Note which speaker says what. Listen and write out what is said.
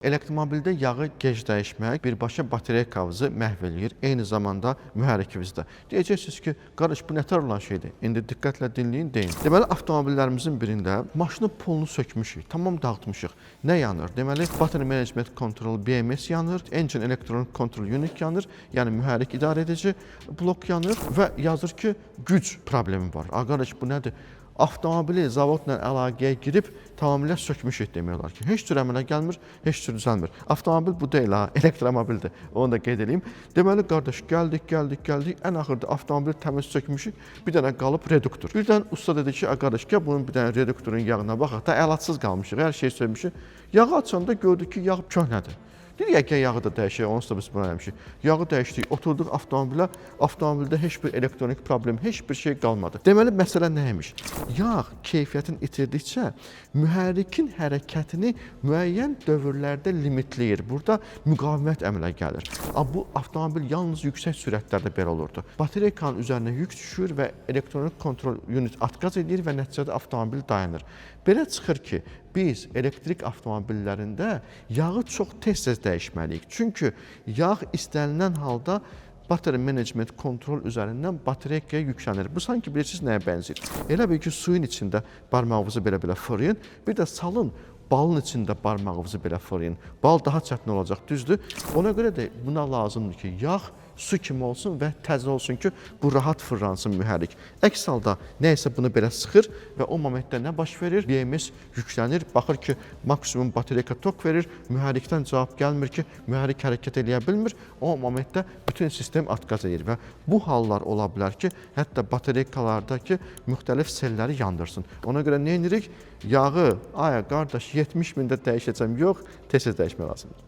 Speaker 1: Elektromobildə yağı gec dəyişmək birbaşa batareya kavızı məhv eləyir. Eyni zamanda mühərrikimizdə. Deyəcəksiniz ki, qardaş bu nətər olan şeydir? İndi diqqətlə dinləyin, deyin. Deməli, avtomobillərimizin birində maşının pulunu sökmüşük, tamam dağıtmışıq. Nə yanır? Deməli, Battery Management Control BMS yanır, Engine Electronic Control Unit yanır, yəni mühərrik idarə edici blok yanır və yazır ki, güc problemi var. Qardaş bu nədir? Avtomobili zavodla əlaqəyə girib tamamilə sökmüşük demək olar ki, heç cür əmələ gəlmir, heç cür düzəlmir. Avtomobil bu deyil ha, elektromobildir. Onu da qeyd edeyim. Deməli, qardaş, gəldik, ən axırda avtomobili təmiz sökmüşük, bir dənə qalıb reduktor. Birdən usta dedi ki, qardaş, gəl bunun bir dənə reduktorun yağına baxaq da, əlacsız qalmışıq, hər şey sökmüşük. Yağı açanda gördük ki, yağ köhnədir. Dedik, yağı da dəyişək, onsuz da biz buna eləmişik. Yağı dəyişdik, oturduq avtomobilə, avtomobildə heç bir elektronik problem, heç bir şey qalmadı. Deməli, məsələ nə imiş? Yağ keyfiyyətini itirdikcə mühərrikin hərəkətini müəyyən dövrlərdə limitləyir. Burada müqavimət əmələ gəlir. Bu avtomobil yalnız yüksək sürətlərdə belə olurdu. Bateriykanın üzərinə yük düşür və elektronik kontrol unit atqaz edir və nəticədə avtomobil dayanır. Belə çıxır ki, biz elektrik avtomobillərində yağı çox tez-tez dəyişməliyik. Çünki yağ istənilən halda Battery Management Control üzərindən bateriyaya yüklənir. Bu sanki bilirsiniz nəyə bənzəyir? Elə bil ki, suyun içində barmağınızı belə fırlayın, bir də salın balın içində barmağınızı belə fırlayın. Bal daha çətin olacaq, düzdür? Ona görə də buna lazımdır ki, yağ su kimi olsun və təzə olsun ki, bu rahat fırlansın mühərrik. Əks halda nə isə bunu belə sıxır və o momentdə nə baş verir? BMS yüklənir, baxır ki, maksimum bateriyaya tok verir, mühərrikdən cavab gəlmir ki, mühərrik hərəkət eləyə bilmir. O momentdə bütün sistem atqaz edir və bu hallar ola bilər ki, hətta bateriyakalardakı müxtəlif selləri yandırsın. Ona görə nə edirik? Yağı, qardaş, 70 mində dəyişəcəm, yox, tez-tez dəyişmək lazımdır.